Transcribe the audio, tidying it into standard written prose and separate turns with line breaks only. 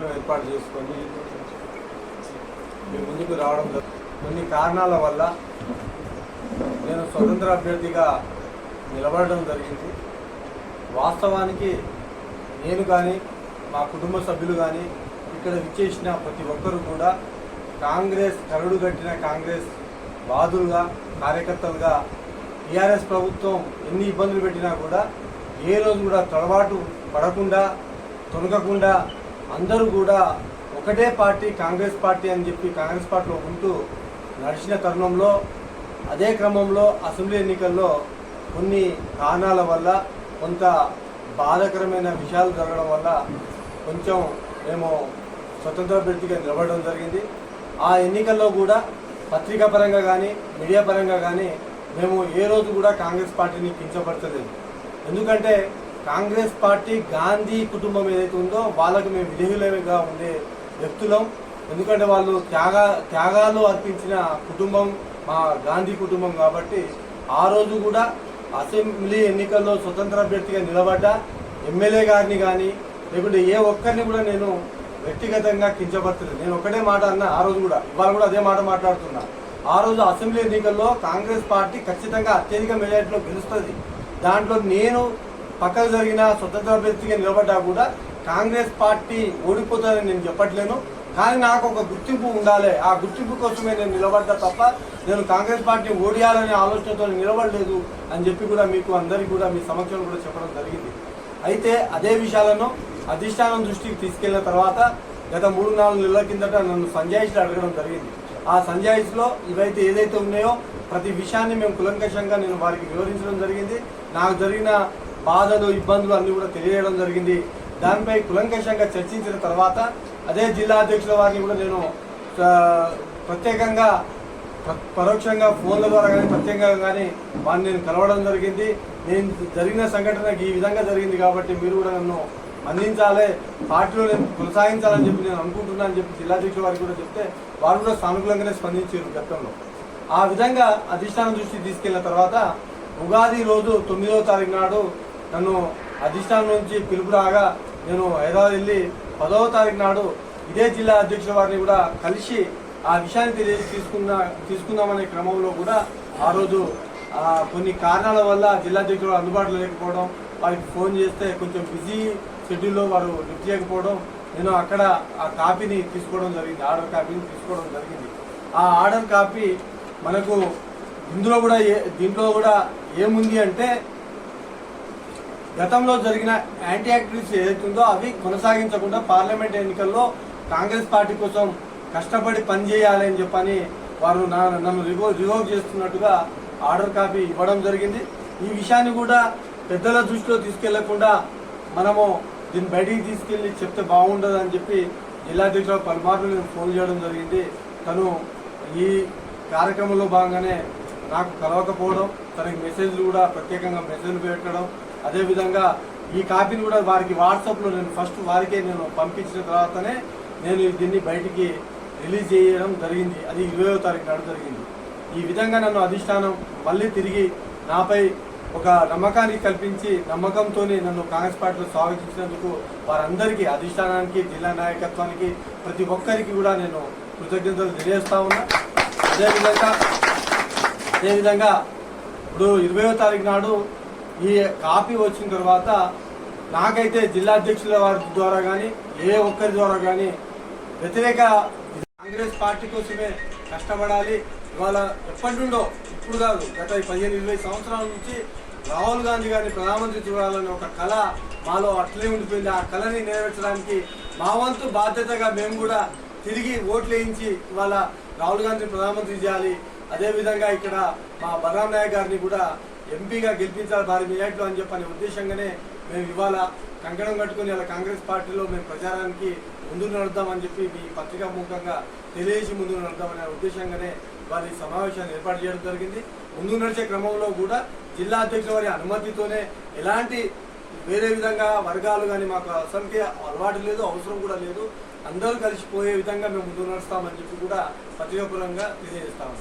ఏర్పాటు చేసుకొని మేము ముందుకు రావడం కొన్ని కారణాల వల్ల నేను స్వతంత్ర అభ్యర్థిగా నిలబడడం జరిగింది. వాస్తవానికి నేను కానీ మా కుటుంబ సభ్యులు కానీ ఇక్కడ విచ్చేసిన ప్రతి ఒక్కరూ కూడా కాంగ్రెస్ కరడు కట్టిన కాంగ్రెస్ వాదులుగా కార్యకర్తలుగా టీఆర్ఎస్ ప్రభుత్వం ఎన్ని ఇబ్బందులు పెట్టినా కూడా ఏ రోజు కూడా తడబాటు పడకుండా తొలగకుండా అందరూ కూడా ఒకటే పార్టీ కాంగ్రెస్ పార్టీ అని చెప్పి కాంగ్రెస్ పార్టీలో ఉంటూ నడిచిన తరుణంలో అదే క్రమంలో అసెంబ్లీ ఎన్నికల్లో కొన్ని కారణాల వల్ల కొంత బాధాకరమైన విషయాలు జరగడం వల్ల కొంచెం మేము స్వతంత్ర అభ్యర్థిగా నిలబడడం జరిగింది. ఆ ఎన్నికల్లో కూడా పత్రికా పరంగా కానీ మీడియా పరంగా కానీ మేము ఏ రోజు కూడా కాంగ్రెస్ పార్టీని కించపరచలేదు. ఎందుకంటే కాంగ్రెస్ పార్టీ గాంధీ కుటుంబం ఏదైతే ఉందో వాళ్ళకు మేము విధేయులుగా ఉండే వ్యక్తులం. ఎందుకంటే వాళ్ళు త్యాగాలు అర్పించిన కుటుంబం మా గాంధీ కుటుంబం కాబట్టి ఆ రోజు కూడా అసెంబ్లీ ఎన్నికల్లో స్వతంత్ర అభ్యర్థిగా నిలబడ్డ ఎమ్మెల్యే గారిని కానీ లేకుంటే ఏ ఒక్కరిని కూడా నేను వ్యక్తిగతంగా కించపరచలేదు. నేను ఒకటే మాట అన్నా ఆ రోజు కూడా, ఇవాళ కూడా అదే మాట మాట్లాడుతున్నా. ఆ రోజు అసెంబ్లీ ఎన్నికల్లో కాంగ్రెస్ పార్టీ ఖచ్చితంగా అత్యధిక మెజారిటీలో గెలుస్తుంది. దాంట్లో నేను పక్కకు జరిగిన స్వతంత్ర అభ్యర్థిగా నిలబడ్డా కూడా కాంగ్రెస్ పార్టీ ఓడిపోతుందని నేను చెప్పట్లేను. కానీ నాకు ఒక గుర్తింపు ఉండాలి, ఆ గుర్తింపు కోసమే నేను నిలబడ్డా తప్ప నేను కాంగ్రెస్ పార్టీని ఓడియాలనే ఆలోచనతో నిలబడలేదు అని చెప్పి కూడా మీకు అందరికీ కూడా మీ సమక్షంలో కూడా చెప్పడం జరిగింది. అయితే అదే విషయాలను అధిష్టానం దృష్టికి తీసుకెళ్లిన తర్వాత గత 3-4 నెలల కిందట నన్ను సంజాయిషిలో అడగడం జరిగింది. ఆ సంజాయిషిలో ఇవైతే ఏదైతే ఉన్నాయో ప్రతి విషయాన్ని మేము కులంకషంగా నేను వారికి వివరించడం జరిగింది. నాకు జరిగిన బాధలు ఇబ్బందులు అన్నీ కూడా తెలియజేయడం జరిగింది. దానిపై కులంకషంగా చర్చించిన తర్వాత అదే జిల్లా అధ్యక్షుల వారిని కూడా నేను ప్రత్యేకంగా పరోక్షంగా ఫోన్ల ద్వారా కానీ ప్రత్యేకంగా కానీ వారిని నేను కలవడం జరిగింది. నేను జరిగిన సంఘటన ఈ విధంగా జరిగింది కాబట్టి మీరు కూడా నన్ను అందించాలి, పార్టీలో నేను కొనసాగించాలని చెప్పి నేను అనుకుంటున్నాను అని చెప్పి జిల్లా అధ్యక్షుల వారికి కూడా చెప్తే వారు కూడా సానుకూలంగానే స్పందించారు గతంలో. ఆ విధంగా అధిష్టానం దృష్టికి తీసుకెళ్లిన తర్వాత ఉగాది రోజు 9వ తారీఖు నాడు నన్ను అధిష్టానం నుంచి పిలుపు రాగా నేను హైదరాబాద్ వెళ్ళి 10వ తారీఖు నాడు ఇదే జిల్లా అధ్యక్షుల వారిని కూడా కలిసి ఆ విషయాన్ని తీసుకుందామనే క్రమంలో కూడా ఆ రోజు కొన్ని కారణాల వల్ల జిల్లా అధ్యక్షులు అందుబాటులో లేకపోవడం, వారికి ఫోన్ చేస్తే కొంచెం బిజీ షెడ్యూల్లో వారు లిఫ్ట్ చేయకపోవడం, నేను అక్కడ ఆ కాపీని తీసుకోవడం జరిగింది, ఆర్డర్ కాపీని తీసుకోవడం జరిగింది. ఆ ఆర్డర్ కాపీ మనకు దీంట్లో కూడా ఏముంది అంటే గతంలో జరిగిన యాంటీ యాక్టివిటీస్ ఏదైతుందో అవి కొనసాగించకుండా పార్లమెంట్ ఎన్నికల్లో కాంగ్రెస్ పార్టీ కోసం కష్టపడి పనిచేయాలి అని చెప్పని వారు నన్ను రివోక్ చేస్తున్నట్టుగా ఆర్డర్ కాపీ ఇవ్వడం జరిగింది. ఈ విషయాన్ని కూడా పెద్దల దృష్టిలో తీసుకెళ్లకుండా మనము దీన్ని బయటికి తీసుకెళ్ళి చెప్తే బాగుండదు అని చెప్పి జిల్లా అధ్యక్షుడు పలుమార్లు నేను ఫోన్ చేయడం జరిగింది. తను ఈ కార్యక్రమంలో భాగంగానే నాకు కలవకపోవడం, తనకి మెసేజ్లు కూడా ప్రత్యేకంగా మెసేజ్లు పెట్టడం, అదేవిధంగా ఈ కాపీని కూడా వారికి వాట్సాప్లో నేను ఫస్ట్ వారికే నేను పంపించిన తర్వాతనే నేను దీన్ని బయటికి రిలీజ్ చేయడం జరిగింది. అది 20వ తారీఖు నాడు జరిగింది. ఈ విధంగా నన్ను అధిష్టానం మళ్ళీ తిరిగి నాపై ఒక నమ్మకాన్ని కల్పించి నమ్మకంతోనే నన్ను కాంగ్రెస్ పార్టీలో స్వాగతించినందుకు వారందరికీ, అధిష్టానానికి, జిల్లా నాయకత్వానికి, ప్రతి ఒక్కరికి కూడా నేను కృతజ్ఞతలు తెలియజేస్తా ఉన్నా. అదేవిధంగా ఇప్పుడు 20వ తారీఖు నాడు ఈ కాపీ వచ్చిన తర్వాత నాకైతే జిల్లా అధ్యక్షుల వారి ద్వారా కానీ ఏ ఒక్కరి ద్వారా కానీ వ్యతిరేక కాంగ్రెస్ పార్టీ కోసమే కష్టపడాలి. ఇవాళ ఎప్పటి నుండో, ఇప్పుడు కాదు, గత 15-20 సంవత్సరాల నుంచి రాహుల్ గాంధీ గారిని ప్రధానమంత్రి చూడాలని ఒక కళ మాలో అట్లే ఉండిపోయింది. ఆ కళని నెరవేర్చడానికి మా వంతు బాధ్యతగా మేము కూడా తిరిగి ఓట్లు వేయించి ఇవాళ రాహుల్ గాంధీని ప్రధానమంత్రి చేయాలి. అదేవిధంగా ఇక్కడ మా బలరాం నాయక్ గారిని కూడా ఎంపీగా గెలిపించాలి భారీ మెజార్టీలో అని చెప్పనే ఉద్దేశంగానే మేము ఇవాళ కంకణం కట్టుకుని ఇలా కాంగ్రెస్ పార్టీలో మేము ప్రచారానికి ముందుకు నడుద్దామని చెప్పి మీ పత్రికా ముఖంగా తెలియజేసి ముందుకు నడుద్దామనే ఉద్దేశంగానే వారి సమావేశాన్ని ఏర్పాటు చేయడం జరిగింది. ముందుకు నడిచే క్రమంలో కూడా జిల్లా అధ్యక్షుల వారి అనుమతితోనే ఎలాంటి వేరే విధంగా వర్గాలు కానీ మాకు అసలుకి అలవాటు లేదు, అవసరం కూడా లేదు, అందరూ కలిసిపోయే విధంగా మేము ముందుకు నడుస్తామని చెప్పి కూడా పత్రికాపూర్వకంగా తెలియజేస్తాము.